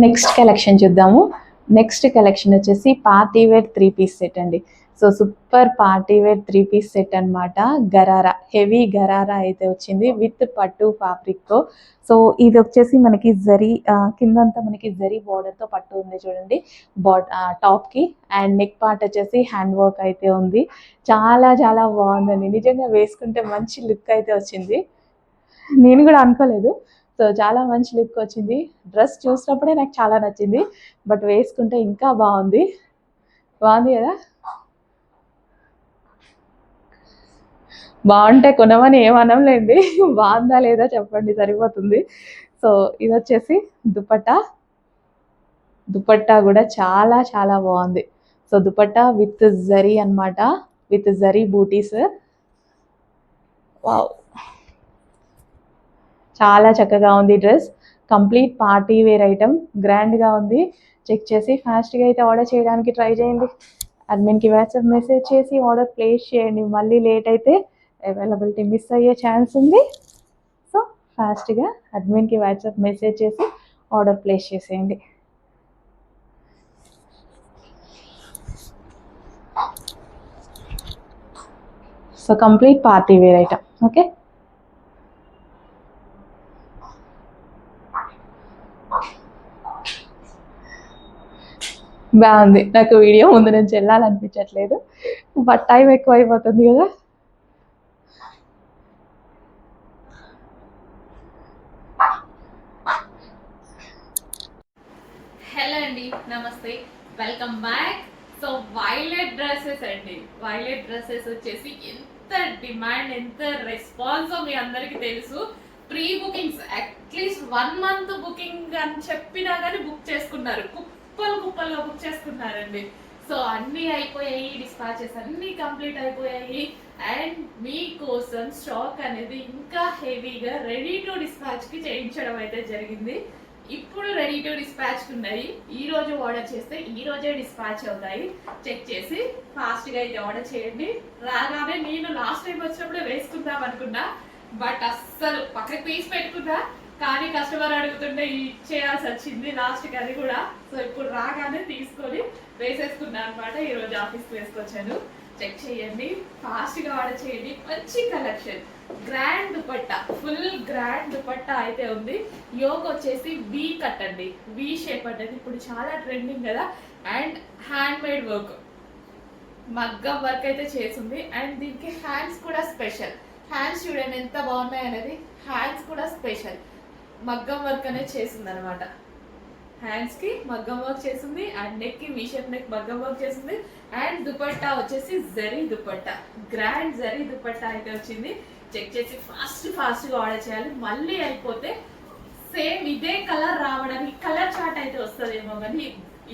Next collection చూద్దాము. Next collection వచ్చేసి party wear 3 piece set అండి. So super party wear 3 piece set అనమాట. Gharara, heavy gharara అయితే వచ్చింది విత్ పట్టు ఫ్యాబ్రిక్తో. సో ఇది వచ్చేసి మనకి జరీ, కిందంతా మనకి జరీ బార్డర్తో పట్టు ఉంది చూడండి టాప్కి. అండ్ నెక్ పార్ట్ వచ్చేసి హ్యాండ్ వర్క్ అయితే ఉంది. చాలా చాలా బాగుందండి, నిజంగా వేసుకుంటే మంచి లుక్ అయితే వచ్చింది. నేను కూడా అనుకోలేదు. సో చాలా మంచి లుక్ వచ్చింది. డ్రెస్ చూసినప్పుడే నాకు చాలా నచ్చింది, బట్ వేసుకుంటే ఇంకా బాగుంది. బాగుంది కదా. బాగుంటే కొనమని ఏమనంలేండి, బాగుందా లేదా చెప్పండి సరిపోతుంది. సో ఇది వచ్చేసి దుపట్టా. దుపట్టా కూడా చాలా చాలా బాగుంది. సో దుపట్టా విత్ జరీ అన్నమాట, విత్ జరీ బూటీస్. వావ్, చాలా చక్కగా ఉంది dress. Complete party wear item, గ్రాండ్గా ఉంది. చెక్ చేసి ఫాస్ట్గా అయితే ఆర్డర్ చేయడానికి ట్రై చేయండి. అడ్మిన్కి వాట్సాప్ మెసేజ్ చేసి ఆర్డర్ ప్లేస్ చేయండి. మళ్ళీ లేట్ అయితే అవైలబిలిటీ మిస్ అయ్యే ఛాన్స్ ఉంది. సో ఫాస్ట్గా అడ్మిన్కి వాట్సాప్ మెసేజ్ చేసి ఆర్డర్ ప్లేస్ చేసేయండి. So complete party wear item. Okay, బాగుంది. నాకు వీడియో ముందు నుంచి వెళ్ళాలనిపించట్లేదు, బట్ టైం ఎక్కువ అయిపోతుంది కదా. హలో అండి, నమస్తే, welcome back. So violet dresses అండి. వైలెట్ డ్రెస్సెస్ వచ్చేసి ఎంత డిమాండ్, ఎంత రెస్పాన్స్ మీ అందరికి తెలుసు. Pre bookings at least 1 month booking అని చెప్పినా కానీ బుక్ చేసుకున్నారు, కుప్పలు కుప్పలుగా బుక్ చేసుకున్నారండి. సో అన్నీ అయిపోయాయి, డిస్పాచెస్ అన్నీ కంప్లీట్ అయిపోయాయి. అండ్ మీకోసం స్టాక్ అనేది ఇంకా హెవీగా రెడీ టు డిస్పాచ్ కి చేయించడం అయితే జరిగింది. ఇప్పుడు రెడీ టు డిస్పాచ్ ఉన్నాయి. ఈ రోజు ఆర్డర్ చేస్తే ఈ రోజే డిస్పాచ్ అవుతాయి. చెక్ చేసి ఫాస్ట్ గా అయితే ఆర్డర్ చేయండి. రాగానే నేను లాస్ట్ టైం వచ్చినప్పుడే వేసుకుందాం అనుకున్నా, బట్ అస్సలు పక్కకి తీసి పెట్టుకున్నా, కానీ కస్టమర్ అడుగుతుంటే ఇచ్చేయాల్సి వచ్చింది లాస్ట్ కి అది కూడా. సో ఇప్పుడు రాగానే తీసుకొని వేసేసుకున్నా అనమాట. ఈ రోజు ఆఫీస్కి వేసుకొచ్చాను. చెక్ చేయండి, ఫాస్ట్ గా ఆర్డర్ చేయండి. మంచి collection, grand dupatta, full grand dupatta అయితే ఉంది. యోగ్ వచ్చేసి వి కట్ అండి, వి షేప్ అనేది ఇప్పుడు చాలా ట్రెండింగ్ కదా. అండ్ హ్యాండ్ మేడ్ వర్క్, మగ్గం వర్క్ అయితే చేసింది. అండ్ దీనికి హ్యాండ్స్ కూడా స్పెషల్. హ్యాండ్స్ చూడండి ఎంత బాగున్నాయి అనేది. హ్యాండ్స్ కూడా స్పెషల్ మగ్గం వర్క్ అనేది చేసింది అనమాట. హ్యాండ్స్ కి మగ్గం వర్క్ చేసింది, అండ్ నెక్ కి విషప్ నెక్ మగ్గం వర్క్ చేసింది. అండ్ దుపట్టా వచ్చేసి జరీ దుపట్టా, గ్రాండ్ జరీ దుపట్టా అయితే వచ్చింది. చెక్ చేసి ఫాస్ట్ గా ఆర్డర్ చేయాలి. మళ్ళీ అయిపోతే సేమ్ ఇదే కలర్ రావడానికి, కలర్ చార్ట్ అయితే వస్తుందేమో కానీ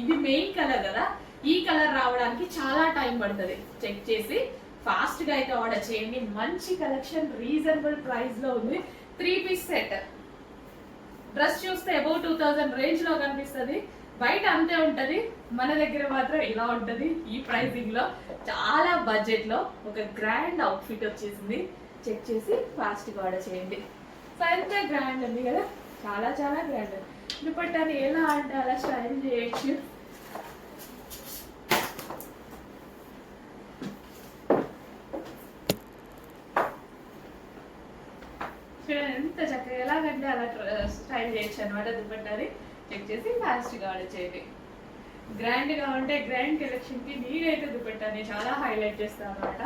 ఇది మెయిన్ కలర్ కదా, ఈ కలర్ రావడానికి చాలా టైం పడుతుంది. చెక్ చేసి ఫాస్ట్ గా అయితే ఆర్డర్ చేయండి. మంచి కలెక్షన్, రీజనబుల్ ప్రైస్ లో ఉంది. 3 పీస్ సెట్. డ్రెస్ చూస్తే అబౌట్ 2000 రేంజ్ లో కనిపిస్తుంది, బయట అంతే ఉంటది, మన దగ్గర మాత్రం ఇలా ఉంటది. ఈ ప్రైసింగ్ లో చాలా బడ్జెట్ లో ఒక గ్రాండ్ అవుట్ఫిట్ వచ్చేసింది. చెక్ చేసి ఫాస్ట్ గా ఆర్డర్ చేయండి. సో ఎంత గ్రాండ్ ఉంది కదా, చాలా చాలా గ్రాండ్. దుపట్టాని ఎలా అంటే అలా స్టైల్ చేయొచ్చు. చూడండి ఎంత చక్కగా, ఎలాగంటే అలా స్టైల్ చేయొచ్చు అనమాట దుపట్టాని. చెక్ చేసి ఫాస్ట్ గా ఆర్డర్ చేయండి. గ్రాండ్ గా ఉంటే గ్రాండ్ కలెక్షన్ కి నేనైతే దుపట్టాని చాలా హైలైట్ చేస్తాను అనమాట.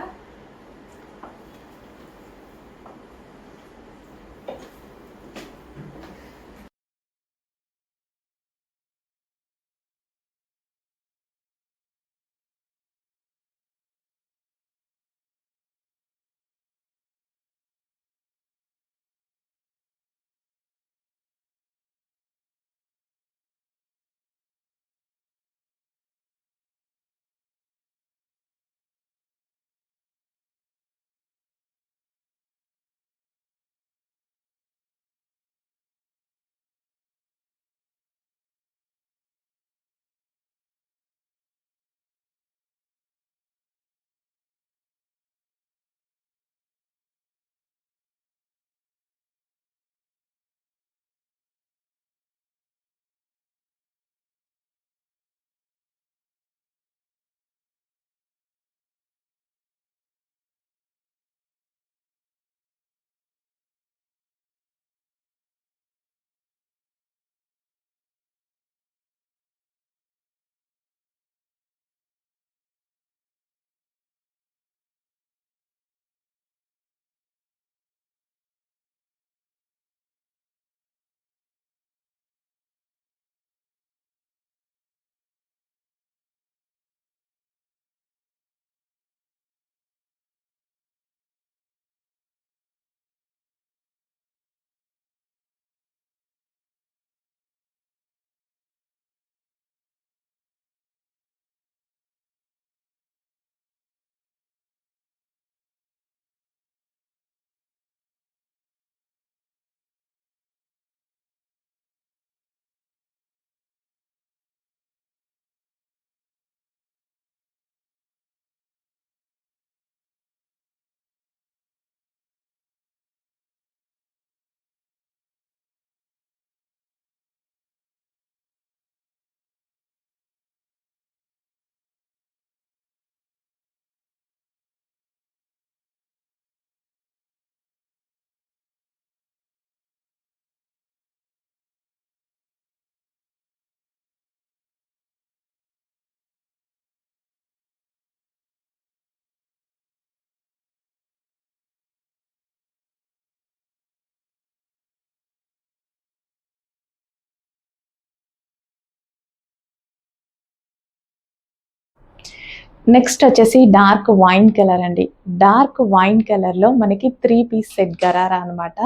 నెక్స్ట్ వచ్చేసి డార్క్ వైన్ కలర్ అండి. డార్క్ వైన్ కలర్లో మనకి 3 పీస్ సెట్ గరారా అనమాట.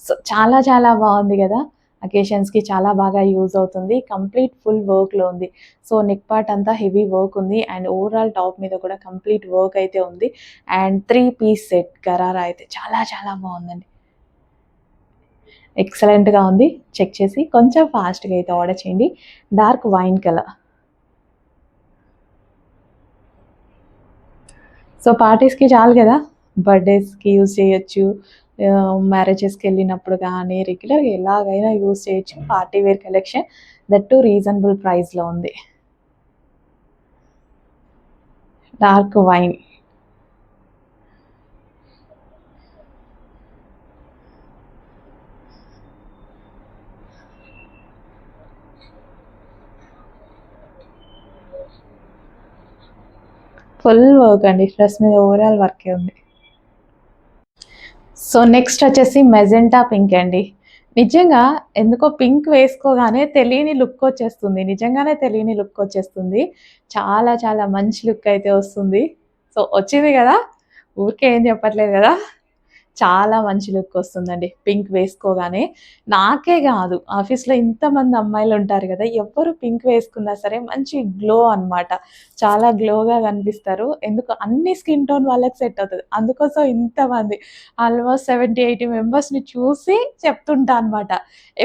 సో చాలా చాలా బాగుంది కదా, అకేషన్స్కి చాలా బాగా యూజ్ అవుతుంది. కంప్లీట్ ఫుల్ వర్క్లో ఉంది. సో నెక్ పార్ట్ అంతా హెవీ వర్క్ ఉంది అండ్ ఓవరాల్ టాప్ మీద కూడా కంప్లీట్ వర్క్ అయితే ఉంది. అండ్ 3 పీస్ సెట్ గరారా అయితే చాలా చాలా బాగుందండి, ఎక్సలెంట్గా ఉంది. చెక్ చేసి కొంచెం ఫాస్ట్గా అయితే ఆర్డర్ చేయండి. Dark wine colour. సో పార్టీస్కి చాలు కదా, బర్త్డేస్కి యూజ్ చేయొచ్చు, మ్యారేజెస్కి వెళ్ళినప్పుడు కానీ రెగ్యులర్గా ఎలాగైనా యూజ్ చేయొచ్చు. Party wear collection, that to reasonable ప్రైస్లో ఉంది. Dark wine. ఫుల్ వర్క్ అండి, డ్రెస్ మీద ఓవరాల్ వర్కే ఉంది. సో నెక్స్ట్ వచ్చేసి మెజెంటా పింక్ అండి. నిజంగా ఎందుకో పింక్ వేసుకోగానే తెలియని లుక్ వచ్చేస్తుంది, నిజంగానే తెలియని లుక్ వచ్చేస్తుంది. చాలా చాలా మంచి లుక్ అయితే వస్తుంది. సో వచ్చింది కదా, ఊరికే ఏం చెప్పట్లేదు కదా, చాలా మంచి లుక్ వస్తుందండి పింక్ వేసుకోగానే. నాకే కాదు, ఆఫీస్లో ఇంతమంది అమ్మాయిలు ఉంటారు కదా, ఎవ్వరు పింక్ వేసుకున్నా సరే మంచి గ్లో అనమాట, చాలా గ్లోగా కనిపిస్తారు. ఎందుకు అన్ని స్కిన్ టోన్ వాళ్ళకి సెట్ అవుతుంది. అందుకోసం ఇంతమంది ఆల్మోస్ట్ 70-80 మెంబర్స్ని చూసి చెప్తుంటా అనమాట.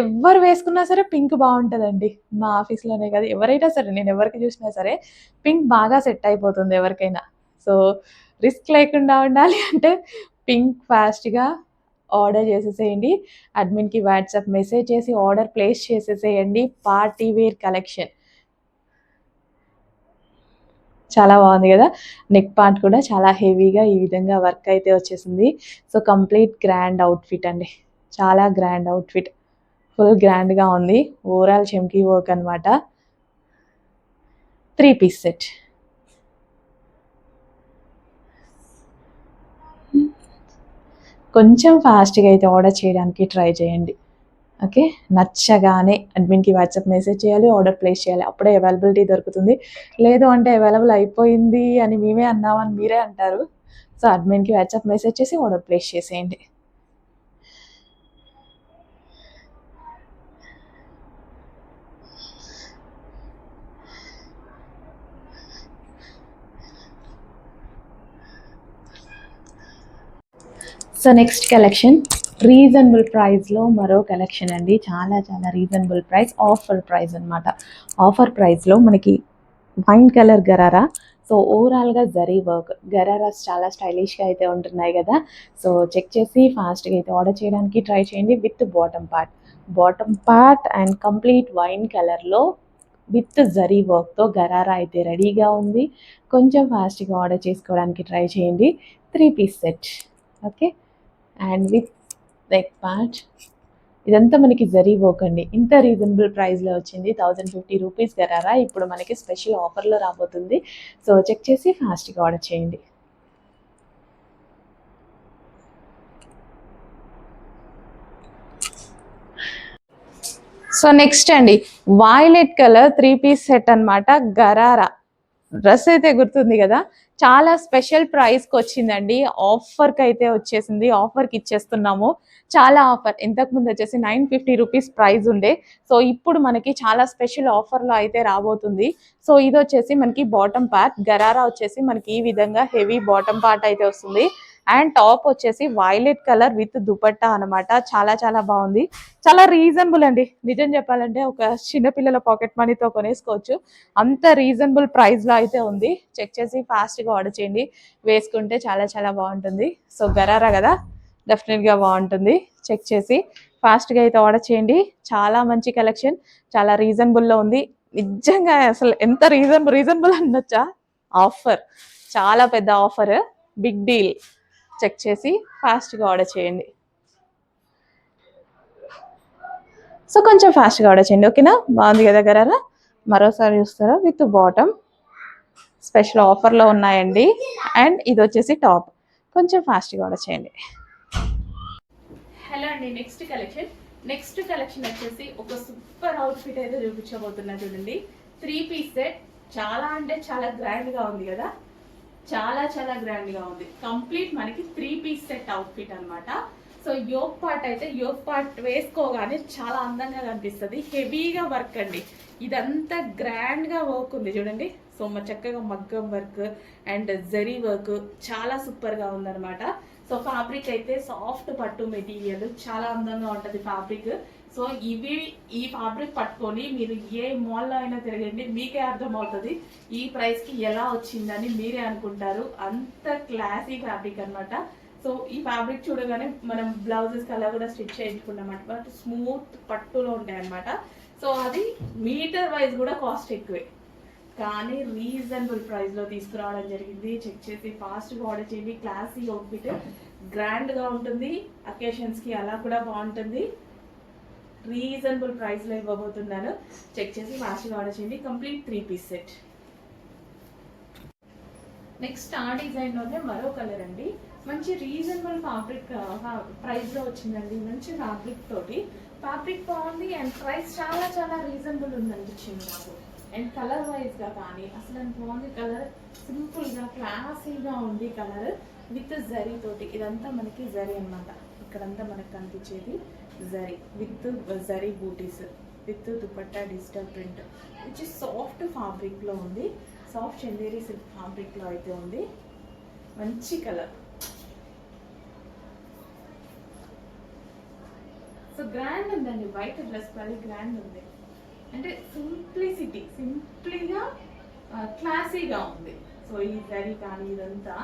ఎవ్వరు వేసుకున్నా సరే పింక్ బాగుంటుందండి. మా ఆఫీస్లోనే కదా, ఎవరైనా సరే, నేను ఎవరికి చూసినా సరే పింక్ బాగా సెట్ అయిపోతుంది ఎవరికైనా. సో రిస్క్ లేకుండా ఉండాలి అంటే పింక్ ఫాస్ట్గా ఆర్డర్ చేసేసేయండి. అడ్మిన్కి వాట్సాప్ మెసేజ్ చేసి ఆర్డర్ ప్లేస్ చేసేసేయండి. పార్టీ వేర్ కలెక్షన్ చాలా బాగుంది కదా, నెక్ పార్ట్ కూడా చాలా హెవీగా ఈ విధంగా వర్క్ అయితే వచ్చేసింది. సో కంప్లీట్ గ్రాండ్ అవుట్ఫిట్ అండి, చాలా గ్రాండ్ అవుట్ఫిట్, ఫుల్ గ్రాండ్గా ఉంది. ఓవరాల్ చెమ్కీ వర్క్ అనమాట. 3 పీస్ సెట్. కొంచెం ఫాస్ట్గా అయితే ఆర్డర్ చేయడానికి ట్రై చేయండి. ఓకే, నచ్చగానే అడ్మిన్కి వాట్సాప్ మెసేజ్ చేయాలి, ఆర్డర్ ప్లేస్ చేయాలి, అప్పుడే అవైలబిలిటీ దొరుకుతుంది. లేదు అంటే అవైలబుల్ అయిపోయింది అని మేమే అన్నామని మీరే అంటారు. సో అడ్మిన్కి వాట్సాప్ మెసేజ్ చేసి ఆర్డర్ ప్లేస్ చేసేయండి. సో నెక్స్ట్ కలెక్షన్ రీజనబుల్ ప్రైస్లో మరో కలెక్షన్ అండి, చాలా చాలా రీజనబుల్ ప్రైస్, ఆఫర్ ప్రైస్ అనమాట. ఆఫర్ ప్రైస్లో మనకి వైన్ కలర్ గరారా. సో ఓవరాల్గా జరీ వర్క్ గరారాస్ చాలా స్టైలిష్గా అయితే ఉంటున్నాయి కదా. సో చెక్ చేసి ఫాస్ట్గా అయితే ఆర్డర్ చేయడానికి ట్రై చేయండి. With bottom part and complete wine కలర్లో విత్ జరీ వర్క్తో గరారా అయితే రెడీగా ఉంది. కొంచెం ఫాస్ట్గా ఆర్డర్ చేసుకోవడానికి ట్రై చేయండి. 3 piece set. Okay, and with neck part. ఇదంతా మనకి జరీ వర్క్ అండి. ఇంత రీజనబుల్ ప్రైస్లో వచ్చింది 1050 రూపీస్ గరారా. ఇప్పుడు మనకి స్పెషల్ ఆఫర్లో రాబోతుంది. సో చెక్ చేసి ఫాస్ట్గా ఆర్డర్ చేయండి. సో నెక్స్ట్ అండి వైలెట్ కలర్ 3 పీస్ సెట్ అనమాట, గరారా. డ్రెస్ అయితే గుర్తుంది కదా, చాలా స్పెషల్ ప్రైస్కి వచ్చిందండి. ఆఫర్కి అయితే వచ్చేసింది, ఆఫర్కి ఇచ్చేస్తున్నాము. చాలా ఆఫర్, ఇంతకుముందు వచ్చేసి 950 రూపీస్ ప్రైస్ ఉండే. సో ఇప్పుడు మనకి చాలా స్పెషల్ ఆఫర్లో అయితే రాబోతుంది. సో ఇది వచ్చేసి మనకి బాటమ్ పార్ట్ గరారా వచ్చేసి మనకి ఈ విధంగా హెవీ బాటమ్ పార్ట్ అయితే వస్తుంది. అండ్ టాప్ వచ్చేసి వైలెట్ కలర్ విత్ దుపట్టా అనమాట. చాలా చాలా బాగుంది, చాలా రీజనబుల్ అండి. నిజం చెప్పాలంటే ఒక చిన్నపిల్లల పాకెట్ మనీతో కొనేసుకోవచ్చు, అంత రీజనబుల్ ప్రైస్లో అయితే ఉంది. చెక్ చేసి ఫాస్ట్గా ఆర్డర్ చేయండి, వేసుకుంటే చాలా చాలా బాగుంటుంది. సో గరారా కదా, డెఫినెట్గా బాగుంటుంది. చెక్ చేసి ఫాస్ట్గా అయితే ఆర్డర్ చేయండి. చాలా మంచి కలెక్షన్, చాలా రీజనబుల్లో ఉంది. నిజంగా అసలు ఎంత రీజనబుల్ అనొచ్చా, ఆఫర్ చాలా పెద్ద ఆఫర్, బిగ్ డీల్. చెక్ చేసి ఫాస్ట్గా ఆర్డర్ చేయండి. సో కొంచెం ఫాస్ట్గా ఆర్డర్ చేయండి. ఓకేనా, బాగుంది కదా గరారా. మరోసారి చూస్తారా, విత్ బాటమ్ స్పెషల్ ఆఫర్లో ఉన్నాయండి. అండ్ ఇది వచ్చేసి టాప్, కొంచెం ఫాస్ట్గా ఆర్డర్ చేయండి. హలో అండి, నెక్స్ట్ కలెక్షన్ వచ్చేసి ఒక సూపర్ అవుట్ఫిట్ అయితే చూపించబోతున్నా చూడండి. 3 పీస్ సెట్, చాలా అంటే చాలా గ్రాండ్గా ఉంది కదా. చాలా చాలా గ్రాండ్ గా ఉంది. కంప్లీట్ మనకి 3 పీస్ సెట్ అవుట్ఫిట్ అన్నమాట. సో యోక్ పార్ట్ అయితే యోక్ పార్ట్ వేసుకోగానే చాలా అందంగా కనిపిస్తుంది. హెవీగా వర్క్ అండి, ఇదంతా గ్రాండ్ గా వర్క్ ఉంది చూడండి. సో చక్కగా మగ్గం వర్క్ అండ్ జరీ వర్క్ చాలా సూపర్ గా ఉందన్నమాట. సో ఫ్యాబ్రిక్ అయితే సాఫ్ట్ పట్టు మెటీరియల్, చాలా అందంగా ఉంటది ఫ్యాబ్రిక్. సో ఈ ఫ్యాబ్రిక్ పట్టుకొని మీరు ఏ మాల్లో అయినా తిరగండి, మీకే అర్థమవుతుంది ఈ ప్రైస్ కి ఎలా వచ్చిందని మీరే అనుకుంటారు. అంత క్లాసీ ఫ్యాబ్రిక్ అన్నమాట. సో ఈ ఫ్యాబ్రిక్ చూడగానే మనం బ్లౌజెస్ అలా కూడా స్టిచ్ చేయించుకున్నాం అనమాట. స్మూత్ పట్టులో ఉంటాయి అనమాట. సో అది మీటర్ వైజ్ కూడా కాస్ట్ ఎక్కువే, కానీ రీజనబుల్ ప్రైస్ లో తీసుకురావడం జరిగింది. చెక్ చేసి ఫాస్ట్ గా ఆర్డర్ చేయండి. క్లాసీ అవుట్ఫిట్, గ్రాండ్ గా ఉంటుంది, అకేషన్స్ కి అలా కూడా బాగుంటుంది. రీజనబుల్ ప్రైస్ లో ఇవ్వబోతున్నాను. చెక్ చేసి ఫాస్ట్ గా ఆర్డర్ చేయండి. Complete 3 piece set. నెక్స్ట్ ఆ డిజైన్ లోనే మరో కలర్ అండి. మంచి రీజనబుల్ ఫ్యాబ్రిక్ ప్రైస్ లో వచ్చిందండి. మంచి ఫ్యాబ్రిక్ తోటి, ఫ్యాబ్రిక్ బాగుంది అండ్ ప్రైస్ చాలా చాలా రీజనబుల్ ఉంది అనిపించింది నాకు. అండ్ కలర్ వైజ్ గా కానీ అసలు ఎంత బాగుంది కలర్. సింపుల్ గా క్లాసీగా ఉంది కలర్ విత్ జరీ తోటి. ఇదంతా మనకి జరీ అన్నమాట. ఇక్కడంతా మనకు కనిపించేది జరీ విత్ జరీ బూటీస్ with dupatta digital print, which soft fabric లో ఉంది. సాఫ్ట్ చందేరి సిల్క్ ఫ్యాబ్రిక్ లో అయితే ఉంది. మంచి కలర్. సో గ్రాండ్ ఉందండి, వైట్ డ్రెస్ పది గ్రాండ్ ఉంది. అంటే సింప్లీగా క్లాసీగా ఉంది. సో ఈ జరీ కానీ ఇదంతా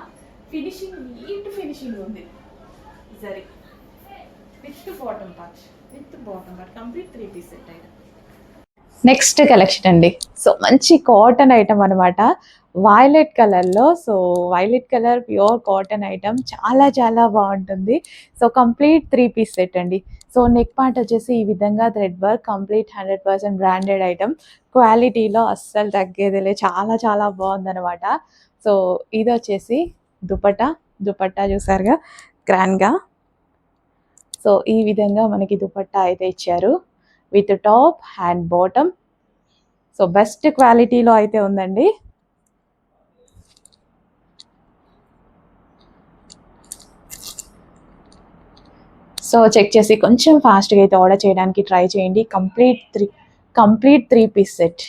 ఫినిషింగ్, నీట్ ఫినిషింగ్ ఉంది. Zari with bottom part complete 3 piece set item. Next collection అండి. సో మంచి కాటన్ ఐటమ్ అనమాట, వైలెట్ కలర్లో. So violet colour pure cotton item, చాలా చాలా బాగుంటుంది. సో కంప్లీట్ 3 పీస్ సెట్ అండి. సో నెక్ పార్ట్ వచ్చేసి ఈ విధంగా thread work, complete 100% branded item. క్వాలిటీలో అస్సలు తగ్గేదిలే, చాలా చాలా బాగుందనమాట. సో ఇది వచ్చేసి దుపట్టా చూసారుగా గ్రాండ్గా. సో ఈ విధంగా మనకి దుపట్టా అయితే ఇచ్చారు with top and bottom. So best క్వాలిటీలో అయితే ఉందండి. సో చెక్ చేసి కొంచెం ఫాస్ట్గా అయితే ఆర్డర్ చేయడానికి ట్రై చేయండి. కంప్లీట్ 3 పీస్ సెట్,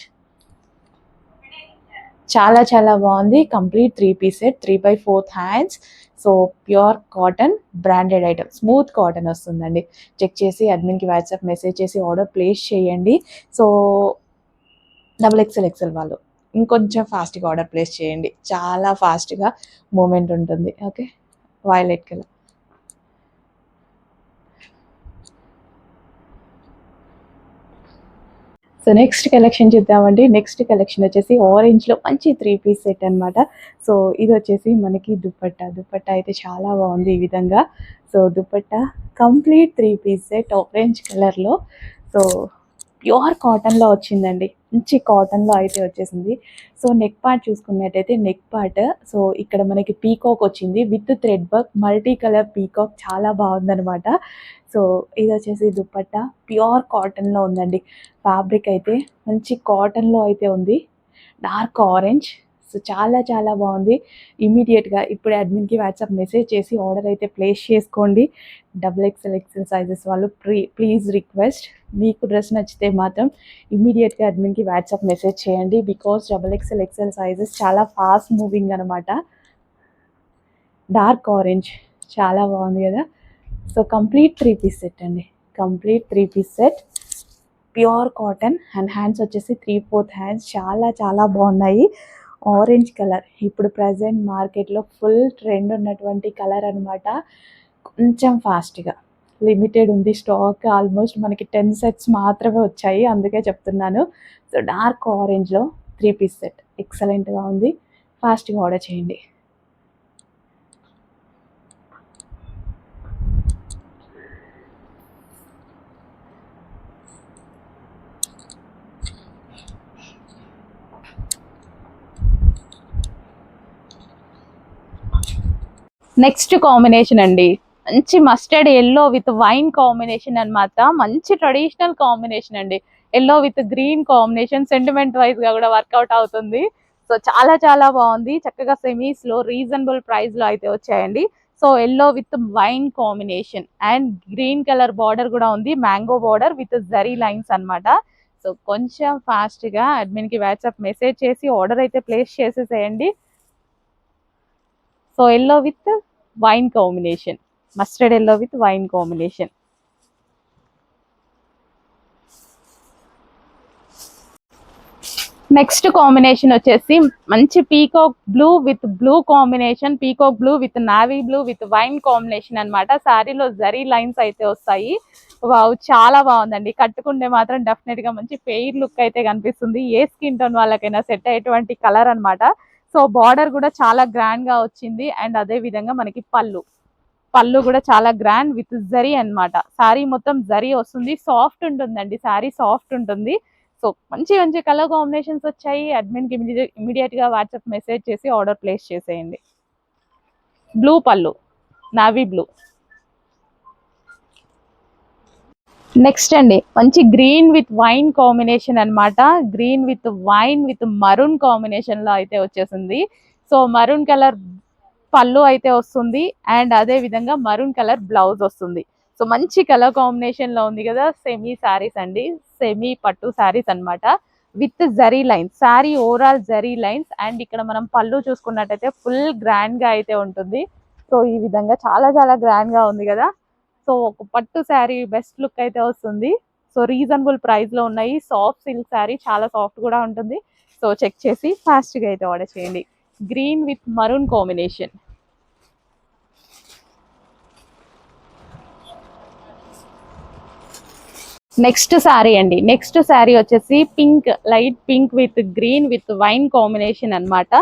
చాలా చాలా బాగుంది. Complete 3 piece set, 3/4 hands. So pure cotton branded item, smooth cotton వస్తుందండి. చెక్ చేసి అడ్మిన్కి వాట్సాప్ మెసేజ్ చేసి ఆర్డర్ ప్లేస్ చేయండి. సో XXL వాళ్ళు ఇంకొంచెం ఫాస్ట్గా ఆర్డర్ ప్లేస్ చేయండి, చాలా ఫాస్ట్గా మూమెంట్ ఉంటుంది. Okay, violet colour. So next collection చూద్దామండి. నెక్స్ట్ కలెక్షన్ వచ్చేసి ఆరెంజ్లో మంచి 3 పీస్ సెట్ అనమాట. సో ఇది వచ్చేసి మనకి దుపట్టా అయితే చాలా బాగుంది ఈ విధంగా. So dupatta complete 3 piece set orange కలర్లో. సో ప్యూర్ కాటన్లో వచ్చిందండి, మంచి కాటన్లో అయితే వచ్చేసింది. సో నెక్ పార్ట్ చూసుకున్నట్టయితే నెక్ పార్ట్, సో ఇక్కడ మనకి పీకాక్ వచ్చింది with thread work, multi colour peacock, చాలా బాగుందనమాట. సో ఇది వచ్చేసి దుపట్టా ప్యూర్ కాటన్లో ఉందండి. ఫ్యాబ్రిక్ అయితే మంచి కాటన్లో అయితే ఉంది, డార్క్ ఆరెంజ్. సో చాలా చాలా బాగుంది. ఇమీడియట్గా ఇప్పుడు అడ్మిన్కి వాట్సాప్ మెసేజ్ చేసి ఆర్డర్ అయితే ప్లేస్ చేసుకోండి. XXL సైజెస్ వాళ్ళు ప్లీజ్ రిక్వెస్ట్, మీకు డ్రెస్ నచ్చితే మాత్రం ఇమీడియట్గా అడ్మిన్కి వాట్సాప్ మెసేజ్ చేయండి. బికాస్ XXL సైజెస్ చాలా ఫాస్ట్ మూవింగ్ అనమాట. డార్క్ ఆరెంజ్ చాలా బాగుంది కదా. సో కంప్లీట్ 3 పీస్ సెట్ అండి, complete 3 piece set, pure cotton. And hands వచ్చేసి 3/4 హ్యాండ్స్, చాలా చాలా బాగున్నాయి. ఆరెంజ్ కలర్ ఇప్పుడు ప్రజెంట్ మార్కెట్లో ఫుల్ ట్రెండ్ ఉన్నటువంటి కలర్ అనమాట. కొంచెం ఫాస్ట్గా లిమిటెడ్ ఉంది స్టాక్, ఆల్మోస్ట్ మనకి 10 సెట్స్ మాత్రమే వచ్చాయి, అందుకే చెప్తున్నాను. సో డార్క్ ఆరెంజ్లో 3 పీస్ సెట్ ఎక్సలెంట్గా ఉంది. ఫాస్ట్గా ఆర్డర్ చేయండి. నెక్స్ట్ కాంబినేషన్ అండి, మంచి mustard yellow with wine combination అన్నమాట. మంచి ట్రెడిషనల్ కాంబినేషన్ అండి. Yellow with green combination sentiment wise గా కూడా వర్కౌట్ అవుతుంది. సో చాలా చాలా బాగుంది, చక్కగా సెమీస్ లో రీజనబుల్ ప్రైస్ లో అయితే వచ్చాయండి. So yellow with wine combination and green colour border కూడా ఉంది, mango border with zari lines అన్నమాట. సో కొంచెం ఫాస్ట్ గా అడ్మిన్ కి వాట్సాప్ మెసేజ్ చేసి ఆర్డర్ అయితే ప్లేస్ చేసేసేయండి. So yellow with wine combination, mustard yellow with wine combination. Next combination వచ్చేసి మంచి peacock blue with blue combination, peacock blue with navy blue with wine combination అన్నమాట. శారీలో zari lines అయితే వస్తాయి. వావ్, చాలా బాగుందండి. కట్టుకుంటే మాత్రం డెఫినెట్ గా మంచి ఫెయిర్ లుక్ అయితే కనిపిస్తుంది. ఏ స్కిన్ టోన్ వాళ్ళకైనా సెట్ అయ్యేటువంటి కలర్ అన్నమాట. సో బార్డర్ కూడా చాలా గ్రాండ్ గా వచ్చింది. అండ్ అదే విధంగా మనకి పళ్ళు కూడా చాలా గ్రాండ్ విత్ జరీ అన్నమాట. శారీ మొత్తం జరీ వస్తుంది, సాఫ్ట్ ఉంటుందండి, శారీ సాఫ్ట్ ఉంటుంది. సో మంచి మంచి కలర్ కాంబినేషన్స్ వచ్చాయి. అడ్మిన్ కి ఇమీడియట్ గా వాట్సాప్ మెసేజ్ చేసి ఆర్డర్ ప్లేస్ చేసేయండి. బ్లూ పళ్ళు, నావీ బ్లూ. నెక్స్ట్ అండి మంచి గ్రీన్ విత్ వైన్ కాంబినేషన్ అన్నమాట. Green with wine with maroon combination లో అయితే వచ్చేసింది. సో మరూన్ కలర్ పళ్ళు అయితే వస్తుంది అండ్ అదే విధంగా మరూన్ కలర్ బ్లౌజ్ వస్తుంది. సో మంచి కలర్ కాంబినేషన్ లో ఉంది కదా. సెమీ శారీస్ అండి, సెమీ పట్టు శారీస్ అన్నమాట with zari lines. Sari overall zari lines and ఇక్కడ మనం పళ్ళు చూసుకున్నట్టయితే ఫుల్ గ్రాండ్ గా అయితే ఉంటుంది. సో ఈ విధంగా చాలా చాలా గ్రాండ్ గా ఉంది కదా. సో ఒక పట్టు శారీ బెస్ట్ లుక్ అయితే వస్తుంది. సో రీజనబుల్ ప్రైస్ లో ఉన్నాయి. సాఫ్ట్ సిల్క్ శారీ, చాలా సాఫ్ట్ కూడా ఉంటుంది. సో చెక్ చేసి ఫాస్ట్ గా అయితే ఆర్డర్ చేయండి. Green with maroon combination. Next sari అండి, నెక్స్ట్ శారీ వచ్చేసి pink, light pink with green with wine combination అన్నమాట.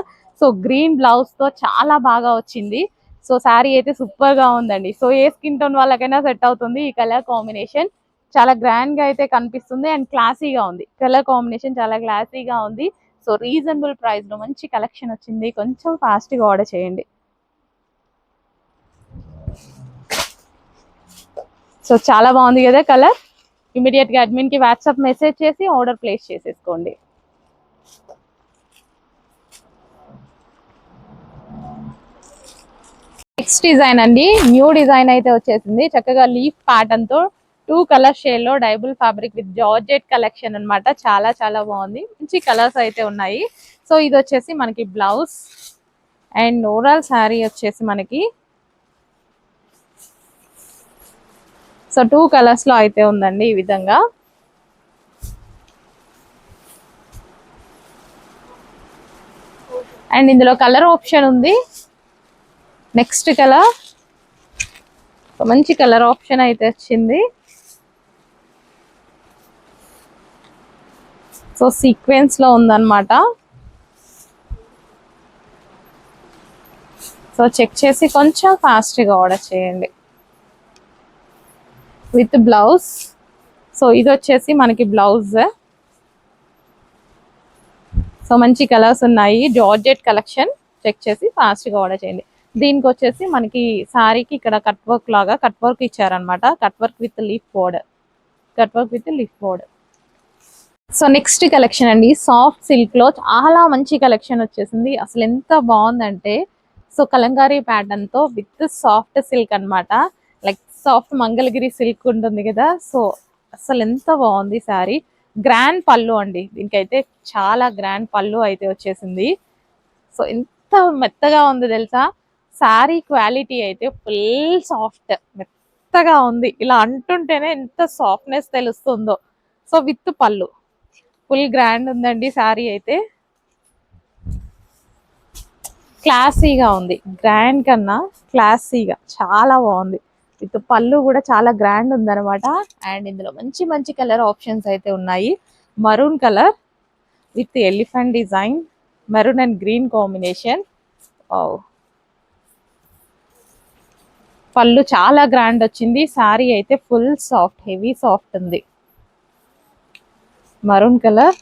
సో గ్రీన్ బ్లౌజ్ తో చాలా బాగా వచ్చింది. సో శారీ అయితే సూపర్ గా ఉందండి. సో ఏ స్కిన్ టోన్ వాళ్ళకైనా సెట్ అవుతుంది ఈ కలర్ కాంబినేషన్. చాలా గ్రాండ్ గా అయితే కనిపిస్తుంది అండ్ క్లాసీగా ఉంది. కలర్ కాంబినేషన్ చాలా క్లాసీగా ఉంది. సో రీజనబుల్ ప్రైస్ లో మంచి కలెక్షన్ వచ్చింది. కొంచెం ఫాస్ట్ గా ఆర్డర్ చేయండి. సో చాలా బాగుంది కదా కలర్. ఇమీడియట్ గా అడ్మిన్ కి వాట్సాప్ మెసేజ్ చేసి ఆర్డర్ ప్లేస్ చేసేసుకోండి. నెక్స్ట్ డిజైన్ అండి, న్యూ డిజైన్ అయితే వచ్చేసింది. చక్కగా లీఫ్ ప్యాటర్న్ తో 2 కలర్ షేడ్ లో డైబుల్ ఫ్యాబ్రిక్ విత్ జార్జెట్ కలెక్షన్ అన్నమాట. చాలా చాలా బాగుంది, మంచి కలర్స్ అయితే ఉన్నాయి. సో ఇది వచ్చేసి మనకి బ్లౌజ్ అండ్ ఓవరాల్ శారీ వచ్చేసి మనకి సో 2 కలర్స్ లో అయితే ఉందండి ఈ విధంగా. అండ్ ఇందులో కలర్ ఆప్షన్ ఉంది. నెక్స్ట్ కలర్ మంచి కలర్ ఆప్షన్ అయితే వచ్చింది. సో సీక్వెన్స్ లో ఉందన్నమాట. సో చెక్ చేసి కొంచెం ఫాస్ట్ గా ఆర్డర్ చేయండి. With blouse. సో ఇది వచ్చేసి మనకి బ్లౌజ్. సో మంచి కలర్స్ ఉన్నాయి, జార్జెట్ కలెక్షన్. చెక్ చేసి ఫాస్ట్ గా ఆర్డర్ చేయండి. దీనికి వచ్చేసి మనకి శారీకి ఇక్కడ కట్ వర్క్ లాగా కట్ వర్క్ ఇచ్చారనమాట. Cut work with leaf border, cut work with leaf border. So next collection అండి, సాఫ్ట్ సిల్క్ లో చాలా మంచి కలెక్షన్ వచ్చేసింది. అసలు ఎంత బాగుందంటే సో కలంకారీ ప్యాటర్న్ తో విత్ సాఫ్ట్ సిల్క్ అన్నమాట. లైక్ సాఫ్ట్ మంగళగిరి సిల్క్ ఉంటుంది కదా. సో అసలు ఎంత బాగుంది శారీ. గ్రాండ్ పళ్ళు అండి, దీనికైతే చాలా గ్రాండ్ పళ్ళు అయితే వచ్చేసింది. సో ఎంత మెత్తగా ఉంది తెలుసా. శారీ క్వాలిటీ అయితే ఫుల్ సాఫ్ట్, మెత్తగా ఉంది. ఇలా అంటుంటేనే ఎంత సాఫ్ట్నెస్ తెలుస్తుందో. సో విత్ పళ్ళు ఫుల్ గ్రాండ్ ఉందండి శారీ అయితే. క్లాసీగా ఉంది, గ్రాండ్ కన్నా క్లాసీగా చాలా బాగుంది. విత్ పళ్ళు కూడా చాలా గ్రాండ్ ఉందన్నమాట. అండ్ ఇందులో మంచి మంచి కలర్ ఆప్షన్స్ అయితే ఉన్నాయి. Maroon colour with elephant design, maroon and green combination. పళ్ళు చాలా గ్రాండ్ వచ్చింది. శారీ అయితే ఫుల్ సాఫ్ట్, హెవీ సాఫ్ట్ ఉంది. Maroon colour.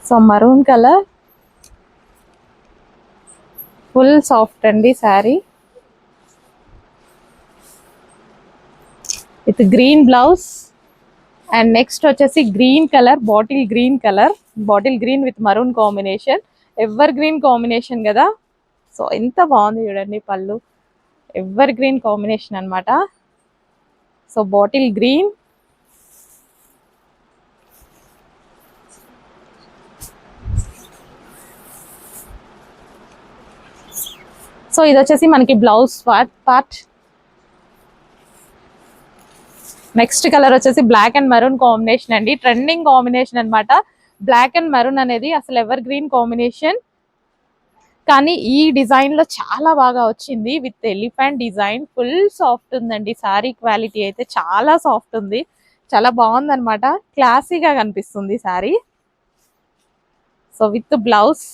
So maroon colour full soft అండి sari. With green blouse. And next వచ్చేసి green colour, bottle green with maroon combination. Evergreen combination కదా. So ఎంత బాగుంది చూడండి పళ్ళు, ఎవర్ గ్రీన్ కాంబినేషన్ అన్నమాట. So bottle green. సో ఇది వచ్చేసి మనకి బ్లౌజ్ పార్ట్. నెక్స్ట్ కలర్ వచ్చేసి బ్లాక్ అండ్ మెరూన్ కాంబినేషన్ అండి, ట్రెండింగ్ కాంబినేషన్ అన్నమాట. బ్లాక్ అండ్ మెరూన్ అనేది అసలు ఎవర్ గ్రీన్ కాంబినేషన్, కానీ ఈ డిజైన్ లో చాలా బాగా వచ్చింది with elephant design. Full soft ఉందండి, సారీ క్వాలిటీ అయితే చాలా సాఫ్ట్ ఉంది, చాలా బాగుంది అనమాట. క్లాసీగా కనిపిస్తుంది sorry. So with blouse.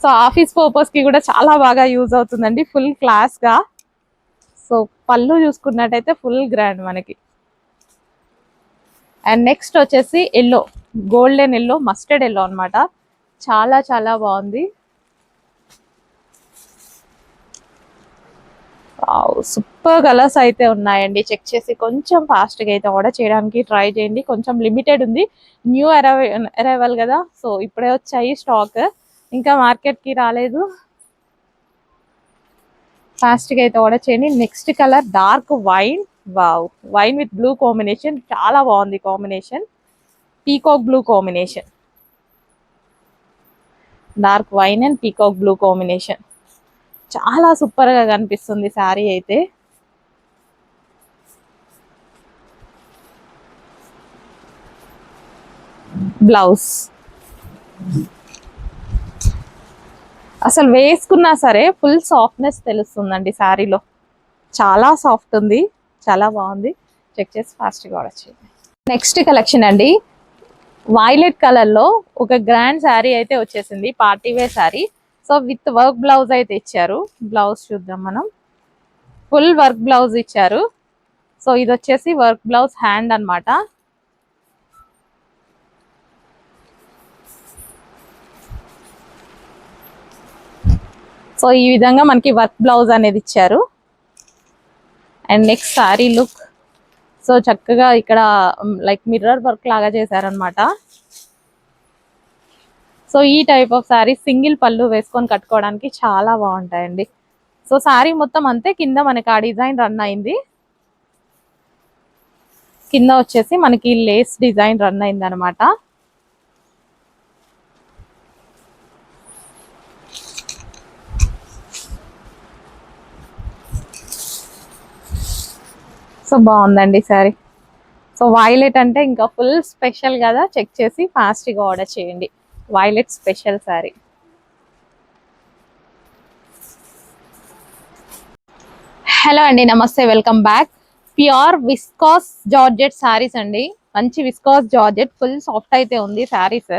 So office purpose కి కూడా చాలా బాగా యూజ్ అవుతుందండి, ఫుల్ క్లాస్ గా. సో పళ్ళు చూసుకున్నట్టయితే ఫుల్ గ్రాండ్ మనకి. అండ్ నెక్స్ట్ వచ్చేసి yellow, golden yellow, mustard yellow అన్నమాట. చాలా చాలా బాగుంది. సూపర్ కలర్స్ అయితే ఉన్నాయండి. చెక్ చేసి కొంచెం ఫాస్ట్గా అయితే ఆర్డర్ చేయడానికి ట్రై చేయండి. కొంచెం లిమిటెడ్ ఉంది, న్యూ అరైవల్ కదా. సో ఇప్పుడే వచ్చాయి స్టాక్, ఇంకా మార్కెట్కి రాలేదు. ఫాస్ట్గా అయితే ఆర్డర్ చేయండి. Next colour dark wine. Wow, wine with blue combination, చాలా బాగుంది combination. Peacock blue combination, dark wine and peacock blue combination. చాలా సూపర్ గా కనిపిస్తుంది శారీ అయితే. బ్లౌజ్ అసలు వేసుకున్నా సరే ఫుల్ సాఫ్ట్నెస్ తెలుస్తుందండి శారీలో, చాలా సాఫ్ట్ ఉంది, చాలా బాగుంది. చెక్ చేసి ఫాస్ట్గా ఆర్డర్ చేయండి. నెక్స్ట్ కలెక్షన్ అండి, వైలెట్ కలర్ లో ఒక గ్రాండ్ శారీ అయితే వచ్చేసింది, party wear sari. So with work blouse అయితే ఇచ్చారు. బ్లౌజ్ చూద్దాం మనం, ఫుల్ వర్క్ బ్లౌజ్ ఇచ్చారు. సో ఇది వచ్చేసి వర్క్ బ్లౌజ్ హ్యాండ్ అన్నమాట. సో ఈ విధంగా మనకి వర్క్ బ్లౌజ్ అనేది ఇచ్చారు. And next sari look. So చక్కగా ఇక్కడ లైక్ మిర్రర్ వర్క్ లాగా చేశారనమాట. సో ఈ టైప్ ఆఫ్ శారీ సింగిల్ పళ్ళు వేసుకొని కట్టుకోవడానికి చాలా బాగుంటాయండి. సో శారీ మొత్తం అంతే, కింద మనకి ఆ డిజైన్ రన్ అయింది. కింద వచ్చేసి మనకి లేస్ డిజైన్ రన్ అయింది అనమాట. సో బాగుందండి శారీ. సో వైలెట్ అంటే ఇంకా ఫుల్ స్పెషల్ కదా, చెక్ చేసి ఫాస్ట్గా ఆర్డర్ చేయండి. Violet special sari. హలో అండి, నమస్తే, welcome back. Pure viscous georgette saris అండి, మంచి విస్కాస్ జార్జెట్, ఫుల్ సాఫ్ట్ అయితే ఉంది శారీస్.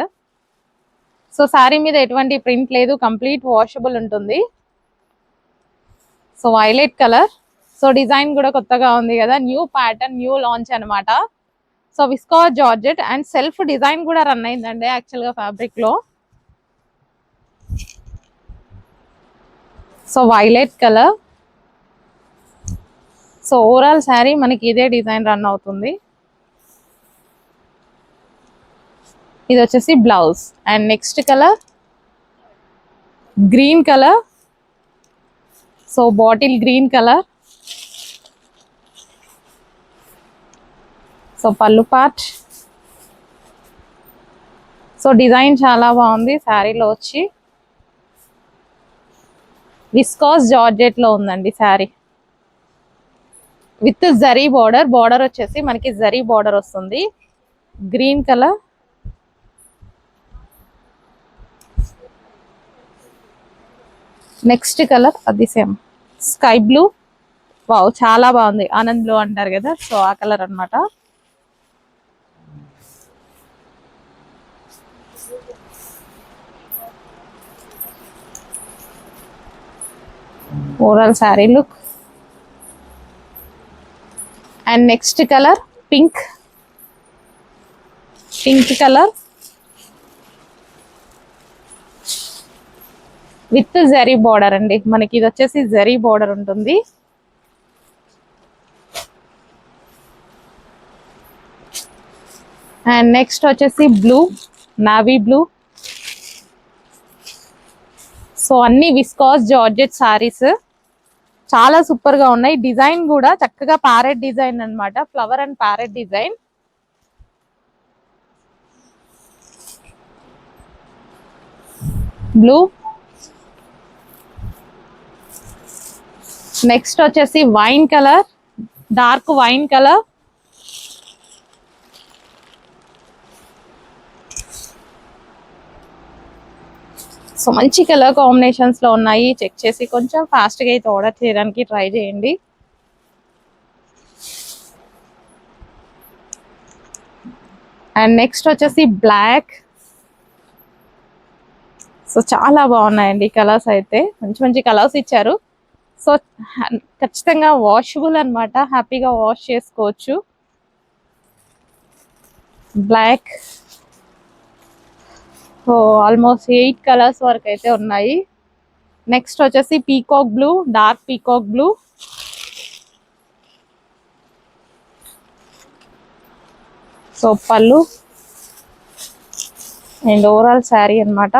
సో శారీ మీద ఎటువంటి ప్రింట్ లేదు, కంప్లీట్ వాషబుల్ ఉంటుంది. So violet colour. So design కూడా కొత్తగా ఉంది కదా, న్యూ ప్యాటర్న్, న్యూ లాంచ్ అనమాట. So viscose georgette and self design కూడా రన్ అయిందండి యాక్చువల్గా ఫ్యాబ్రిక్ లో. So violet colour. So overall sari మనకి ఇదే డిజైన్ రన్ అవుతుంది. ఇది వచ్చేసి blouse. And next colour green colour. So bottle green colour. So పళ్ళు పార్ట్. సో డిజైన్ చాలా బాగుంది శారీలో వచ్చి, విస్కాస్ జార్జెట్ లో ఉందండి sari with zari border. Border వచ్చేసి మనకి జరీ బార్డర్ వస్తుంది. Green colour. నెక్స్ట్ కలర్ అది సేమ్ స్కై బ్లూ. వావ్, చాలా బాగుంది, ఆనంద్ బ్లూ అంటారు కదా, సో ఆ కలర్ అన్నమాట. Overall sari look. And next colour pink colour with zari border అండి. మనకి ఇది వచ్చేసి జరీ బార్డర్ ఉంటుంది. అండ్ నెక్స్ట్ వచ్చేసి బ్లూ, నావీ బ్లూ. సో అన్ని విస్కాస్ జార్జెట్ సారీస్ చాలా సూపర్ గా ఉన్నాయి. డిజైన్ కూడా చక్కగా ప్యారెట్ డిజైన్ అన్నమాట, flower and parrot design. Blue. Next వచ్చేసి wine colour, dark wine colour. So మంచి కలర్ కాంబినేషన్స్ లో ఉన్నాయి. చెక్ చేసి కొంచెం ఫాస్ట్ గా అయితే ఆర్డర్ చేయడానికి ట్రై చేయండి. అండ్ నెక్స్ట్ వచ్చేసి బ్లాక్. సో చాలా బాగున్నాయండి కలర్స్ అయితే, మంచి మంచి కలర్స్ ఇచ్చారు. సో ఖచ్చితంగా వాషబుల్ అన్నమాట, హ్యాపీగా వాష్ చేసుకోవచ్చు. బ్లాక్. సో ఆల్మోస్ట్ 8 కలర్స్ వరకు అయితే ఉన్నాయి. నెక్స్ట్ వచ్చేసి peacock blue, dark peacock blue. So పళ్ళు అండ్ ఓవరాల్ శారీ అన్నమాట.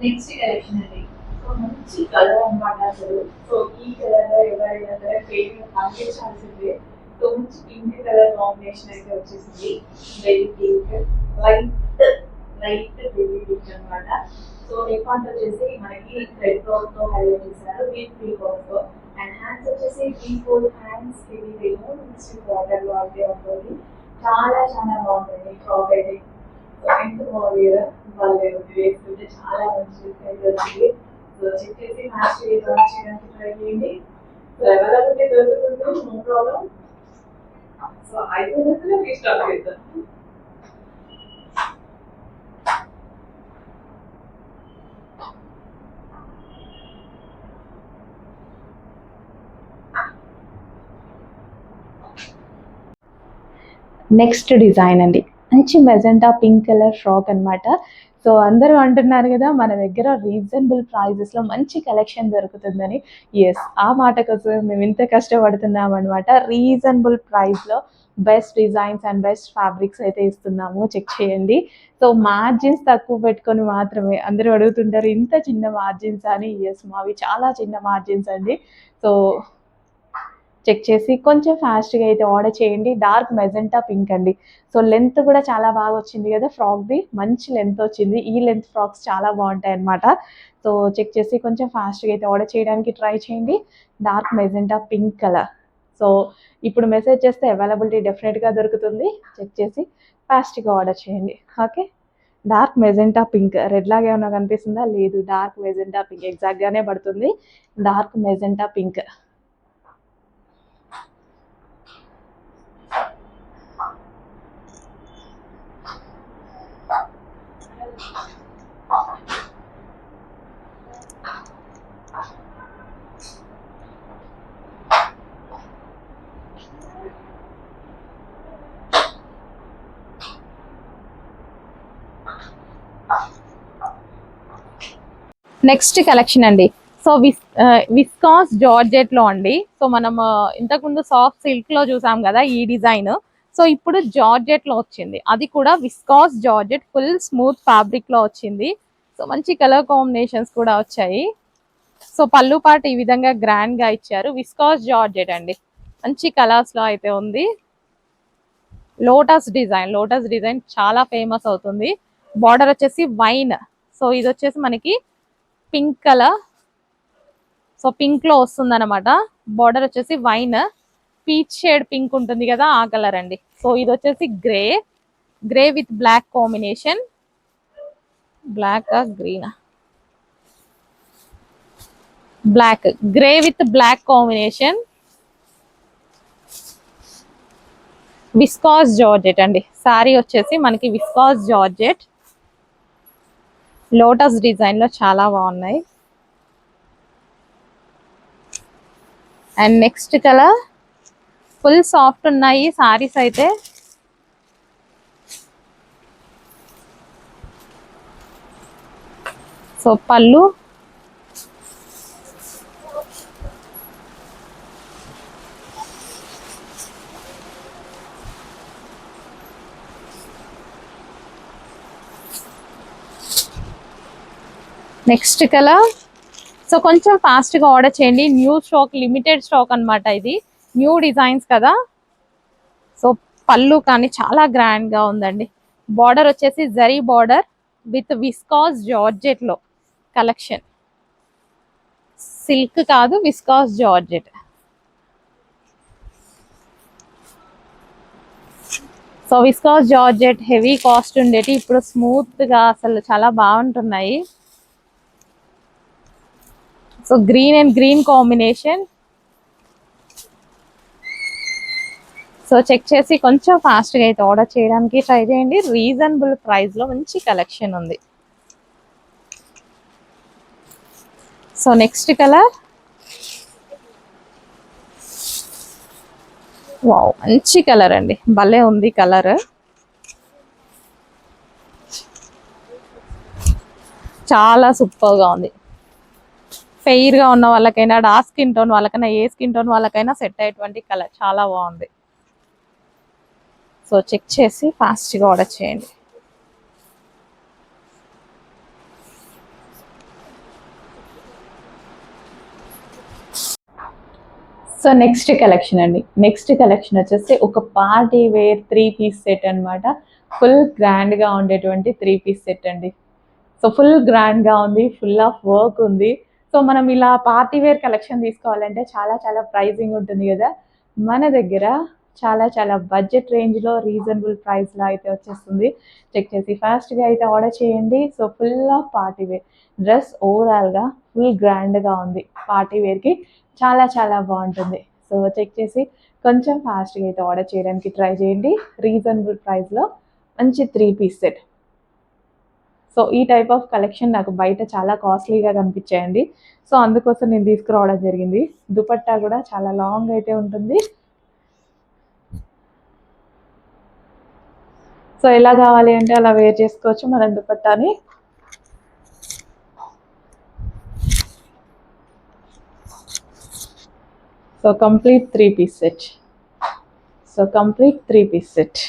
నెక్స్ట్ కలెక్షన్ అండి. సో మంచి కలర్ అన్నమాట అసలు. సో ఈ కలర్ లో ఎవరైనా సరే ఫేవరెట్ పంపించాల్సిందే. సో మంచి పింక్ కలర్ కాంబినేషన్ అయితే వచ్చేసింది. Belly pink, light light belly pink అన్నమాట. సో నెక్ పార్ట్ వచ్చేసి మనకి రెడ్ క్లాత్ తో హైలైట్ చేశారు విత్ పీకాక్ తో. అండ్ హ్యాండ్స్ వచ్చేసి 3-4 హ్యాండ్స్ హెవీ రేమో మిక్స్డ్ బార్డర్ లో అయితే ఉంటుంది. చాలా చాలా బాగుంటుంది ఫ్రాక్ అయితే. ఎంత బాగుంది కదా, వాళ్ళు వేసుకుంటే చాలా మంచి అయితే వచ్చింది. సో చెక్ చేసి మ్యాచ్ చేయడానికి ట్రై చేయండి. సో అవైలబిలిటీ దొరుకుతుంది, నో ప్రాబ్లం. సో అయిపోయినట్లే రీస్టాక్ చేద్దాం. నెక్స్ట్ డిజైన్ అండి, మంచి మెజెంటా పింక్ కలర్ ఫ్రాక్ అన్నమాట. సో అందరూ అంటున్నారు కదా మన దగ్గర రీజనబుల్ ప్రైజెస్లో మంచి కలెక్షన్ దొరుకుతుందని. ఎస్, ఆ మాట కోసం మేము ఇంత కష్టపడుతున్నాం అనమాట. రీజనబుల్ ప్రైస్లో best designs and best fabrics అయితే ఇస్తున్నాము, చెక్ చేయండి. సో మార్జిన్స్ తక్కువ పెట్టుకొని మాత్రమే అందరూ అడుగుతుంటారు ఇంత చిన్న మార్జిన్స్ అని. ఎస్, మావి చాలా చిన్న మార్జిన్స్ అండి. సో చెక్ చేసి కొంచెం ఫాస్ట్గా అయితే ఆర్డర్ చేయండి. డార్క్ మెజెంటా పింక్ అండి. సో లెంత్ కూడా చాలా బాగా వచ్చింది కదా ఫ్రాక్ది, మంచి లెంత్ వచ్చింది. ఈ లెంత్ ఫ్రాక్స్ చాలా బాగుంటాయి అన్నమాట. సో చెక్ చేసి కొంచెం ఫాస్ట్గా అయితే ఆర్డర్ చేయడానికి ట్రై చేయండి. Dark magenta pink colour. So ఇప్పుడు మెసేజ్ చేస్తే అవైలబిలిటీ డెఫినెట్గా దొరుకుతుంది. చెక్ చేసి ఫాస్ట్గా ఆర్డర్ చేయండి. Okay, dark magenta pink, red లాగా ఏమైనా కనిపిస్తుందా? లేదు, డార్క్ మెజెంటా పింక్ ఎగ్జాక్ట్గానే పడుతుంది. Dark magenta pink. Next collection అండి. సో విస్కాస్ జార్జెట్ లో అండి. సో మనం ఇంతకుముందు సాఫ్ట్ సిల్క్ లో చూసాం కదా ఈ డిజైన్. సో ఇప్పుడు జార్జెట్ లో వచ్చింది, అది కూడా viscous georgette full smooth fabric లో వచ్చింది. సో మంచి కలర్ కాంబినేషన్స్ కూడా వచ్చాయి. సో పళ్ళు పాటు ఈ విధంగా గ్రాండ్ గా ఇచ్చారు. విస్కాస్ జార్జెట్ అండి, మంచి కలర్స్ లో అయితే ఉంది. లోటస్ డిజైన్, లోటస్ డిజైన్ చాలా ఫేమస్ అవుతుంది. బార్డర్ వచ్చేసి వైన్. సో ఇది వచ్చేసి మనకి పింక్ కలర్. సో పింక్ లో వస్తుంది అనమాట. బార్డర్ వచ్చేసి వైన్, పీచ్ షేడ్ పింక్ ఉంటుంది కదా ఆ కలర్ అండి. సో ఇది వచ్చేసి grey, grey with black combination. Black green, black grey with black combination. Viscose georgette అండి. సారీ వచ్చేసి మనకి విస్కాస్ జార్జెట్ లోటస్ డిజైన్ లో చాలా బాగున్నాయి. And next colour full soft ఉన్నాయి సారీస్ అయితే. సో పళ్ళు, నెక్స్ట్ కలర్. సో కొంచెం ఫాస్ట్గా ఆర్డర్ చేయండి, న్యూ స్టాక్, లిమిటెడ్ స్టాక్ అన్నమాట. ఇది న్యూ డిజైన్స్ కదా. సో పళ్ళు కానీ చాలా గ్రాండ్గా ఉందండి. బార్డర్ వచ్చేసి zari border with viscose georgette లో కలెక్షన్. సిల్క్ కాదు, viscose georgette. So viscose georgette heavy cost ఉండేటి ఇప్పుడు స్మూత్ గా అసలు చాలా బాగుంటున్నాయి. So green and green combination. So check చేసి కొంచెం ఫాస్ట్గా అయితే ఆర్డర్ చేయడానికి ట్రై చేయండి. రీజనబుల్ ప్రైస్లో మంచి కలెక్షన్ ఉంది. So next colour. వావ్, మంచి కలర్ అండి, భలే ఉంది కలర్. చాలా సూపర్గా ఉంది. ఫెయిర్గా ఉన్న వాళ్ళకైనా, డార్క్ స్కిన్ టోన్ వాళ్ళకైనా, ఏ స్కిన్ టోన్ వాళ్ళకైనా సెట్ అయ్యేటువంటి కలర్, చాలా బాగుంది. సో చెక్ చేసి ఫాస్ట్గా ఆర్డర్ చేయండి. సో నెక్స్ట్ కలెక్షన్ అండి. నెక్స్ట్ కలెక్షన్ వచ్చేసి ఒక పార్టీ వేర్ 3 పీస్ సెట్ అన్నమాట. ఫుల్ గ్రాండ్గా ఉండేటువంటి 3 పీస్ సెట్ అండి. సో ఫుల్ గ్రాండ్గా ఉంది, ఫుల్ ఆఫ్ వర్క్ ఉంది. సో మనం ఇలా పార్టీ వేర్ కలెక్షన్ తీసుకోవాలంటే చాలా చాలా ప్రైజింగ్ ఉంటుంది కదా. మన దగ్గర చాలా చాలా బడ్జెట్ రేంజ్లో రీజనబుల్ ప్రైస్లో అయితే వచ్చేస్తుంది. చెక్ చేసి ఫాస్ట్గా అయితే ఆర్డర్ చేయండి. So full of party wear dress, ఓవరాల్గా ఫుల్ గ్రాండ్గా ఉంది. పార్టీ వేర్కి చాలా చాలా బాగుంటుంది. సో చెక్ చేసి కొంచెం ఫాస్ట్గా అయితే ఆర్డర్ చేయడానికి ట్రై చేయండి. రీజనబుల్ ప్రైస్లో మంచి 3 పీస్ సెట్. సో ఈ టైప్ ఆఫ్ కలెక్షన్ నాకు బయట చాలా కాస్ట్లీగా కనిపించాయండి. సో అందుకోసం నేను తీసుకురావడం జరిగింది. దుపట్టా కూడా చాలా లాంగ్ అయితే ఉంటుంది. సో ఎలా కావాలి అంటే అలా వేర్ చేసుకోవచ్చు మనం దుపట్టాని. So complete 3 piece set. So complete 3 piece set.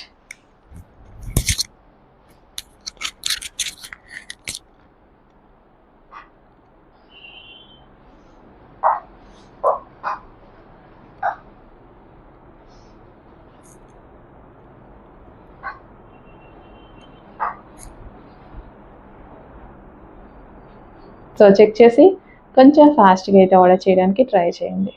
So check చేసి కొంచెం ఫాస్ట్గా అయితే ఆర్డర్ చేయడానికి ట్రై చేయండి.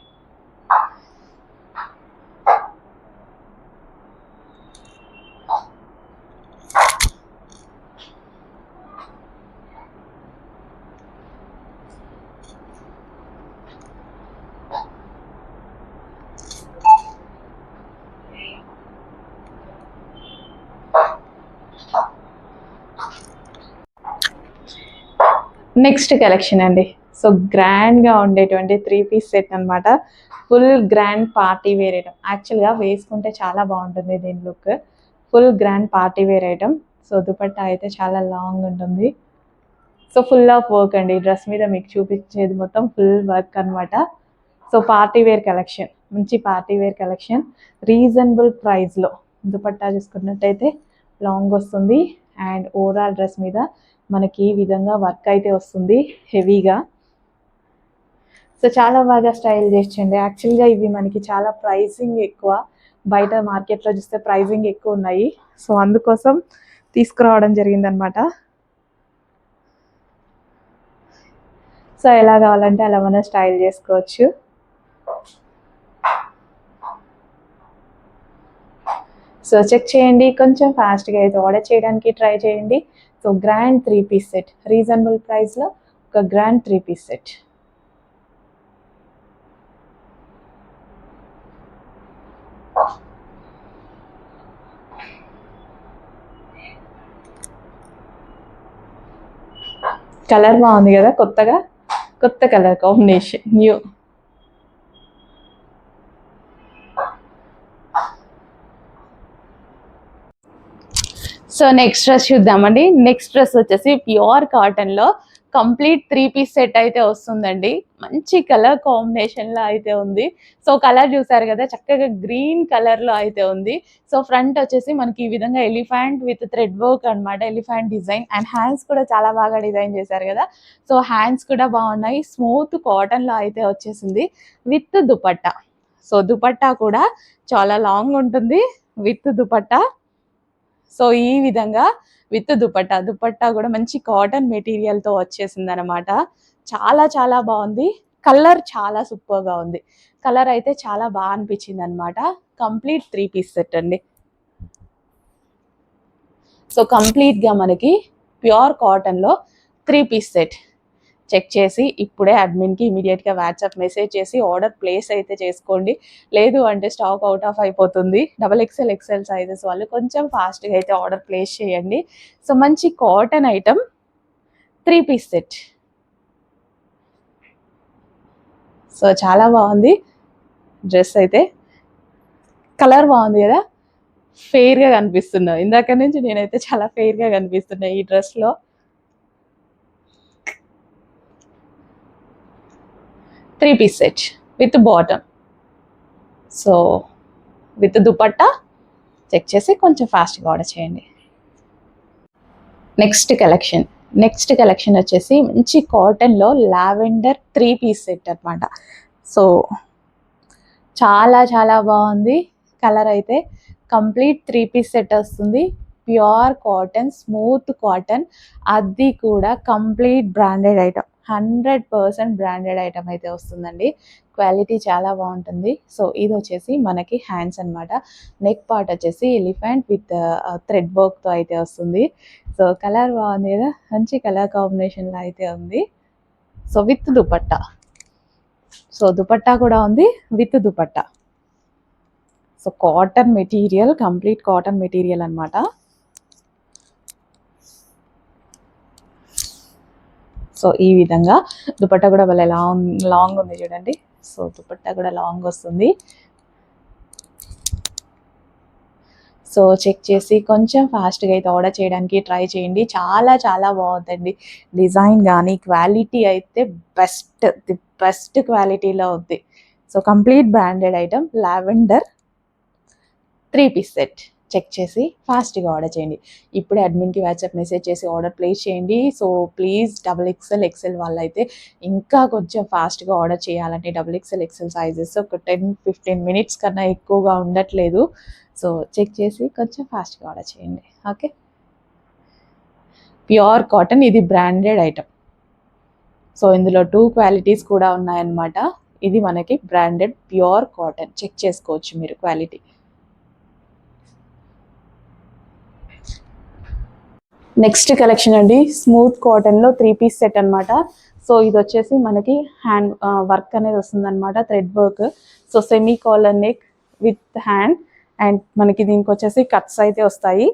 నెక్స్ట్ కలెక్షన్ అండి. సో గ్రాండ్గా ఉండేటువంటి 3 పీస్ సెట్ అనమాట. Full grand party wear item. యాక్చువల్గా వేసుకుంటే చాలా బాగుంటుంది దీని look. Full grand party wear item. So dupatta అయితే చాలా లాంగ్ ఉంటుంది. సో ఫుల్ ఆఫ్ వర్క్ అండి. డ్రెస్ మీద మీకు చూపించేది మొత్తం ఫుల్ వర్క్ అనమాట. సో పార్టీ వేర్ కలెక్షన్, మంచి పార్టీ వేర్ కలెక్షన్ రీజనబుల్ ప్రైస్లో. దుపట్టా చూసుకున్నట్టయితే లాంగ్ వస్తుంది అండ్ ఓవరాల్ డ్రెస్ మీద మనకి ఈ విధంగా వర్క్ అయితే వస్తుంది హెవీగా. సో చాలా బాగా స్టైల్ చేసిండి. యాక్చువల్గా ఇవి మనకి చాలా ప్రైసింగ్ ఎక్కువ, బయట మార్కెట్లో చూస్తే ప్రైసింగ్ ఎక్కువ ఉన్నాయి. సో అందుకోసం తీసుకురావడం జరిగిందనమాట. సో ఎలా కావాలంటే అలా మనం స్టైల్ చేసుకోవచ్చు. సో చెక్ చేయండి, కొంచెం ఫాస్ట్గా అయితే ఆర్డర్ చేయడానికి ట్రై చేయండి. So grand 3 piece set, reasonable ప్రైస్లో ఒక గ్రాండ్ 3 పీస్ సెట్. కలర్ బాగుంది కదా, కొత్త colour combination, new. So next dress చూద్దామండి. నెక్స్ట్ డ్రెస్ వచ్చేసి ప్యూర్ కాటన్లో కంప్లీట్ 3 పీస్ సెట్ అయితే వస్తుందండి. మంచి కలర్ కాంబినేషన్‌లో అయితే ఉంది. సో, కలర్ చూసారు కదా! చక్కగా గ్రీన్ కలర్‌లో అయితే ఉంది. సో, ఫ్రంట్ వచ్చేసి మనకి ఈ విధంగా ఎలిఫెంట్ విత్ థ్రెడ్ వర్క్ అన్నమాట. ఎలిఫెంట్ డిజైన్ అండ్ హ్యాండ్స్ కూడా చాలా బాగా డిజైన్ చేశారు కదా! సో, హ్యాండ్స్ కూడా బాగున్నాయి. స్మూత్ కాటన్‌లో అయితే వచ్చేసింది విత్ దుపట్టా. సో, దుపట్టా కూడా చాలా లాంగ్ ఉంటుంది విత్ దుపట్టా. సో, ఈ విధంగా విత్ దుపట్టా. దుపట్టా కూడా మంచి కాటన్ మెటీరియల్‌తో వచ్చేసిందనమాట. చాలా చాలా బావుంది. కలర్ చాలా సూపర్‌గా ఉంది. కలర్ అయితే చాలా అనిపించిందనమాట. కంప్లీట్ 3 పీస్ సెట్ అండి. సో, కంప్లీట్‌గా మనకి ప్యూర్ కాటన్‌లో 3 పీస్ సెట్. చెక్ చేసి ఇప్పుడే అడ్మిన్‌కి ఇమ్మీడియేట్‌గా వాట్సాప్ మెసేజ్ చేసి ఆర్డర్ ప్లేస్ అయితే చేసుకోండి. లేదు అంటే స్టాక్ ఔట్ ఆఫ్ అయిపోతుంది. XXL, XL సైజెస్ వాళ్ళు కొంచెం ఫాస్ట్‌గా అయితే ఆర్డర్ ప్లేస్ చేయండి. సో, మంచి cotton item 3 piece set. So, చాలా బాగుంది డ్రెస్ అయితే. కలర్ బాగుంది కదా! ఫెయిర్‌గా కనిపిస్తున్నా. ఇందాక నుంచి నేనైతే చాలా ఫెయిర్‌గా కనిపిస్తున్నా ఈ డ్రెస్‌లో. 3 piece set with bottom. So, with dupatta check చేసి కొంచెం ఫాస్ట్‌గా ఆర్డర్ చేయండి. నెక్స్ట్ కలెక్షన్ వచ్చేసి మంచి కాటన్‌లో లావెండర్ 3 పీస్ సెట్ అన్నమాట. సో, చాలా చాలా బాగుంది. కలర్ అయితే కంప్లీట్ 3 పీస్ సెట్ వస్తుంది. ప్యూర్ కాటన్, స్మూత్ కాటన్, అది కూడా complete branded item. 100% branded item అయితే వస్తుందండి. క్వాలిటీ చాలా బాగుంటుంది. సో, ఇది వచ్చేసి మనకి హ్యాండ్స్ అన్నమాట. నెక్ పార్ట్ వచ్చేసి ఎలిఫెంట్ విత్ థ్రెడ్ వర్క్తో అయితే వస్తుంది. సో, కలర్ బాగుంది కదా! మంచి కలర్ కాంబినేషన్లో అయితే ఉంది. So, with dupatta. So, dupatta కూడా ఉంది with dupatta. So, cotton material, complete cotton material అన్నమాట. సో, ఈ విధంగా దుపట్టా కూడా భలే లాంగ్ ఉంది చూడండి. సో, దుపట్టా కూడా లాంగ్ వస్తుంది. సో, చెక్ చేసి కొంచెం ఫాస్ట్‌గా అయితే ఆర్డర్ చేయడానికి ట్రై చేయండి. చాలా చాలా బాగుందండి. డిజైన్ కానీ క్వాలిటీ అయితే ది బెస్ట్ క్వాలిటీలో ఉంది. So, complete branded item lavender 3 piece set. Check చేసి ఫాస్ట్‌గా ఆర్డర్ చేయండి. ఇప్పుడే అడ్మిన్‌కి వాట్సాప్ మెసేజ్ చేసి ఆర్డర్ ప్లేస్ చేయండి. సో, ప్లీజ్ XXL, XL వాళ్ళైతే ఇంకా కొంచెం ఫాస్ట్‌గా ఆర్డర్ చేయాలంటే XXL, XL సైజెస్ ఒక 10-15 మినిట్స్ కన్నా ఎక్కువగా ఉండట్లేదు. సో, చెక్ చేసి కొంచెం ఫాస్ట్‌గా ఆర్డర్ చేయండి. ఓకే. ప్యూర్ కాటన్, ఇది బ్రాండెడ్ ఐటమ్. సో, ఇందులో 2 క్వాలిటీస్ కూడా ఉన్నాయన్నమాట. ఇది మనకి బ్రాండెడ్ ప్యూర్ కాటన్. చెక్ చేసుకోవచ్చు మీరు క్వాలిటీ. నెక్స్ట్ కలెక్షన్ అండి, స్మూత్ కాటన్లో 3 పీస్ సెట్ అన్నమాట. సో, ఇది వచ్చేసి మనకి హ్యాండ్ వర్క్ అనేది వస్తుందన్నమాట, thread work. So, semi collar neck with hand and మనకి దీనికి వచ్చేసి కట్స్ అయితే వస్తాయి.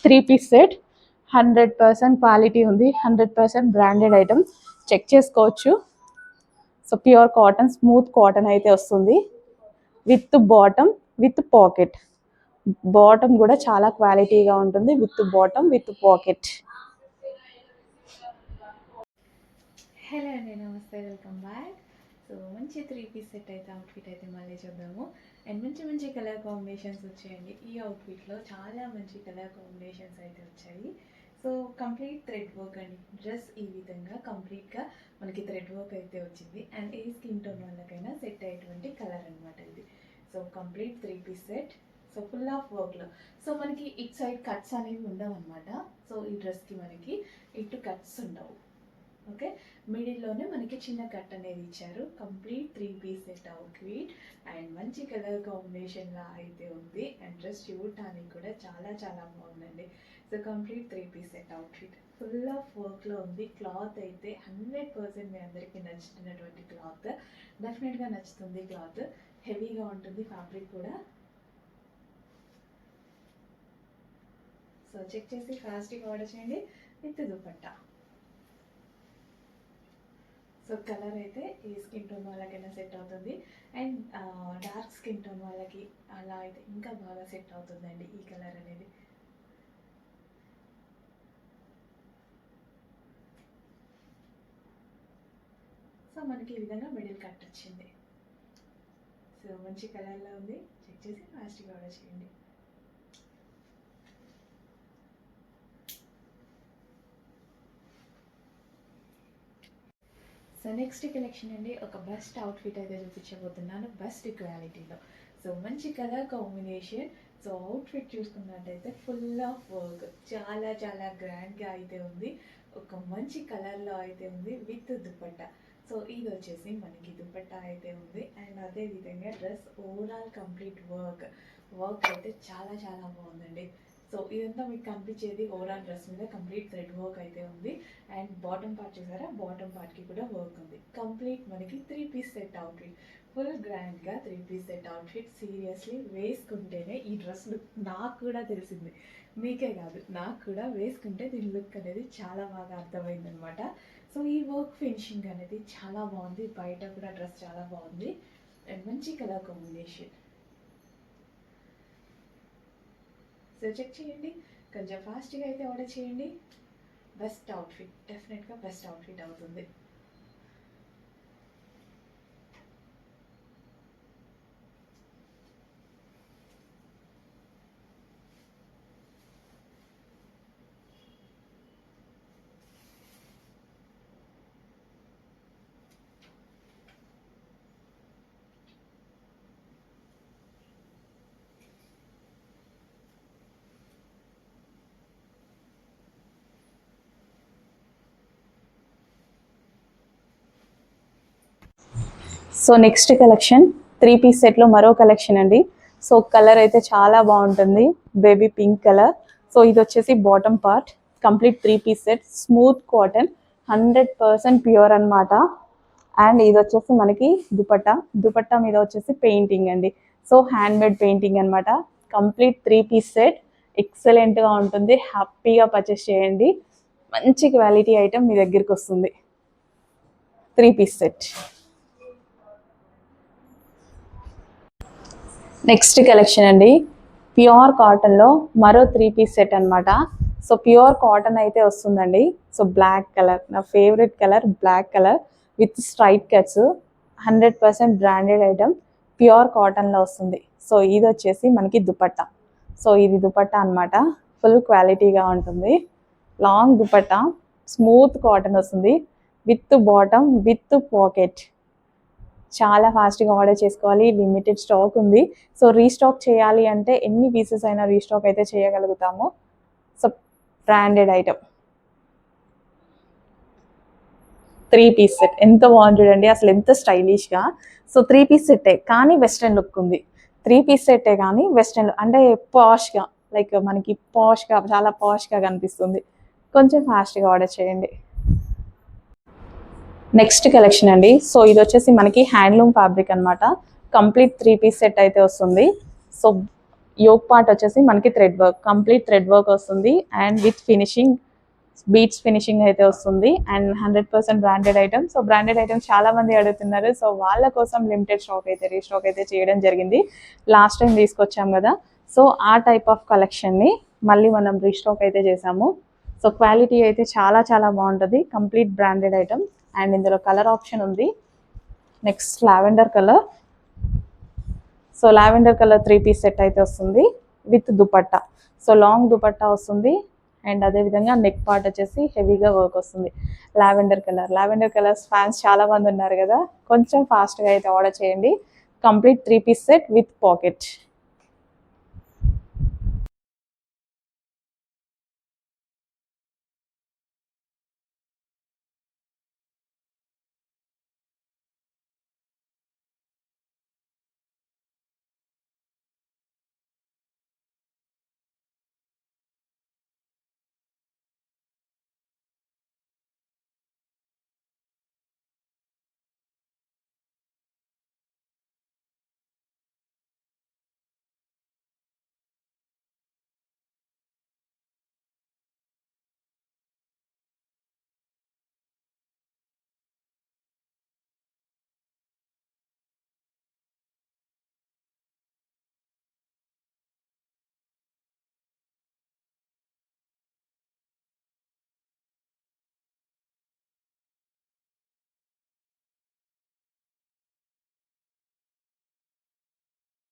3 పీస్ సెట్ 100% క్వాలిటీ ఉంది. 100% బ్రాండెడ్ ఐటమ్. చెక్ చేసుకోవచ్చు. So, pure cotton, smooth cotton అయితే వస్తుంది with bottom with pocket. Bottom కూడా చాలా క్వాలిటీగా ఉంటుంది with bottom with pocket. Hello అండి, నమస్తే, వెల్కమ్ బ్యాక్. సో, మంచి 3 పీస్ సెట్ అయితే అవుట్ఫిట్ అయితే మళ్ళీ చూద్దాము. అండ్ మంచి మంచి కలర్ కాంబినేషన్స్ వచ్చాయండి. ఈ అవుట్ఫిట్లో చాలా మంచి కలర్ కాంబినేషన్స్ అయితే వచ్చాయి. సో, కంప్లీట్ థ్రెడ్ వర్క్ అండి. డ్రెస్ ఈ విధంగా కంప్లీట్గా మనకి థ్రెడ్ వర్క్ అయితే వచ్చింది. అండ్ ఏ స్కిన్ టోన్ వాళ్ళకైనా సెట్ అయ్యేటువంటి కలర్ అనమాట ఇది. So, complete 3 piece set. So, full of వర్క్లో. సో, మనకి ఇటు సైడ్ కట్స్ అనేవి ఉండవు అనమాట. సో, ఈ డ్రెస్కి మనకి ఇటు కట్స్ ఉండవు. ఓకే, మిడిల్లోనే మనకి చిన్న కట్ అనేది ఇచ్చారు. Complete 3 piece set outfit and మంచి కలర్ కాంబినేషన్లా అయితే ఉంది. అండ్ డ్రెస్ చూడటానికి కూడా చాలా చాలా బాగుందండి. So, complete 3 piece set outfit full of వర్క్లో ఉంది. క్లాత్ అయితే 100% మీ అందరికీ నచ్చుతున్నటువంటి క్లాత్. డెఫినెట్గా నచ్చుతుంది. క్లాత్ హెవీగా ఉంటుంది, ఫ్యాబ్రిక్ కూడా. సో, చెక్ చేసి ఫాస్ట్గా ఆర్డర్ చేయండి విత్ దుపట్టా. సో, కలర్ అయితే ఈ స్కిన్ టోన్ వాళ్ళకైనా సెట్ అవుతుంది. అండ్ డార్క్ స్కిన్ టోన్ వాళ్ళకి అలా అయితే ఇంకా బాగా సెట్ అవుతుందండి ఈ కలర్ అనేది. మనకి ఈ విధంగా మిడిల్ కట్ వచ్చింది. సో మంచి కలర్లో ఉంది, చెక్ చేసి ఫాస్ట్గా ఆర్డర్ చేయండి. సో నెక్స్ట్ కలెక్షన్ అండి, ఒక బెస్ట్ అవుట్ఫిట్ అయితే చూపించబోతున్నాను, బెస్ట్ క్వాలిటీలో. సో మంచి కలర్ కాంబినేషన్. సో అవుట్ఫిట్ చూసుకున్నట్టయితే ఫుల్ ఆఫ్ వర్క్, చాలా చాలా గ్రాండ్గా అయితే ఉంది. ఒక మంచి కలర్లో అయితే ఉంది విత్ దుపట్టా. సో ఇది వచ్చేసి మనకి దుపట్టా అయితే ఉంది. అండ్ అదే విధంగా డ్రెస్ ఓవరాల్ కంప్లీట్ వర్క్ అయితే చాలా చాలా బాగుందండి. సో ఇదంతా మీకు కనిపించేది ఓవరాల్ డ్రెస్ మీద కంప్లీట్ థ్రెడ్ వర్క్ అయితే ఉంది. అండ్ బాటమ్ పార్ట్ చూసారా, బాటమ్ పార్ట్కి కూడా వర్క్ ఉంది. కంప్లీట్ మనకి 3 పీస్ సెట్ అవుట్ఫిట్, ఫుల్ గ్రాండ్గా 3 పీస్ సెట్ అవుట్ఫిట్. సీరియస్లీ వేసుకుంటేనే ఈ డ్రెస్ లుక్ నాకు కూడా తెలిసింది, మీకే కాదు నాకు కూడా వేసుకుంటే దీని లుక్ అనేది చాలా బాగా అర్థమైందనమాట. సో ఈ వర్క్ ఫినిషింగ్ అనేది చాలా బాగుంది, బయట కూడా డ్రెస్ చాలా బాగుంది అండ్ మంచి కలర్ కాంబినేషన్. సో చెక్ చేయండి, కొంచెం ఫాస్ట్గా అయితే ఆర్డర్ చేయండి. బెస్ట్ అవుట్ఫిట్, డెఫినెట్గా బెస్ట్ అవుట్ఫిట్ అవుతుంది. సో నెక్స్ట్ కలెక్షన్ 3 పీస్ సెట్లో మరో కలెక్షన్ అండి. సో కలర్ అయితే చాలా బాగుంటుంది, బేబీ పింక్ కలర్. సో ఇది వచ్చేసి bottom part, complete 3 piece set, smooth cotton, 100% pure అనమాట. అండ్ ఇది వచ్చేసి మనకి దుపట్టా మీద వచ్చేసి పెయింటింగ్ అండి. సో హ్యాండ్ మేడ్ పెయింటింగ్ అనమాట. కంప్లీట్ 3 పీస్ సెట్, ఎక్సలెంట్గా ఉంటుంది, హ్యాపీగా పర్చేస్ చేయండి. మంచి క్వాలిటీ ఐటమ్ మీ దగ్గరికి వస్తుంది. 3 పీస్ సెట్. నెక్స్ట్ కలెక్షన్ అండి, ప్యూర్ కాటన్లో మరో 3 పీస్ సెట్ అనమాట. సో ప్యూర్ కాటన్ అయితే వస్తుందండి. సో బ్లాక్ కలర్, నా favourite colour black colour with straight cuts, 100% branded item, pure కాటన్లో వస్తుంది. సో ఇది వచ్చేసి మనకి దుపట్టా. సో ఇది దుపట్టా అనమాట, ఫుల్ క్వాలిటీగా ఉంటుంది. లాంగ్ దుపట్టా, స్మూత్ కాటన్ వస్తుంది విత్ బాటమ్ విత్ పాకెట్. చాలా ఫాస్ట్గా ఆర్డర్ చేసుకోవాలి, లిమిటెడ్ స్టాక్ ఉంది. సో రీస్టాక్ చేయాలి అంటే ఎన్ని పీసెస్ అయినా రీస్టాక్ అయితే చేయగలుగుతాము. So branded item 3 piece set, ఎంత బాగుంటుందండి అసలు, ఎంత స్టైలిష్గా. సో 3 పీస్ సెట్టే కానీ వెస్ట్రన్ లుక్ ఉంది. 3 పీస్ సెట్టే కానీ వెస్ట్రన్ అంటే పాష్గా, లైక్ మనకి పాష్గా, చాలా పాష్గా కనిపిస్తుంది. కొంచెం ఫాస్ట్గా ఆర్డర్ చేయండి. నెక్స్ట్ కలెక్షన్ అండి, సో ఇది వచ్చేసి మనకి హ్యాండ్లూమ్ ఫ్యాబ్రిక్ అనమాట. కంప్లీట్ 3 పీస్ సెట్ అయితే వస్తుంది. సో యోక్ పార్ట్ వచ్చేసి మనకి thread work, complete thread work వస్తుంది. And with finishing, beads finishing అయితే వస్తుంది. And 100% branded item. So branded items చాలా మంది అడుగుతున్నారు, సో వాళ్ళ కోసం లిమిటెడ్ స్టాక్ అయితే రీస్టాక్ అయితే చేయడం జరిగింది. లాస్ట్ టైం తీసుకొచ్చాం కదా, సో ఆ టైప్ ఆఫ్ కలెక్షన్ని మళ్ళీ మనం రీస్టాక్ అయితే చేసాము. సో క్వాలిటీ అయితే చాలా చాలా బాగుంటుంది, కంప్లీట్ బ్రాండెడ్ ఐటమ్. అండ్ ఇందులో కలర్ ఆప్షన్ ఉంది. Next lavender colour. So lavender colour 3 piece set అయితే వస్తుంది with dupatta. So long dupatta వస్తుంది. అండ్ అదేవిధంగా నెక్ పార్ట్ వచ్చేసి హెవీగా వర్క్ వస్తుంది. లావెండర్ కలర్స్ ఫ్యాన్స్ చాలా మంది ఉన్నారు కదా, కొంచెం ఫాస్ట్గా అయితే ఆర్డర్ చేయండి. Complete 3 piece set with pocket.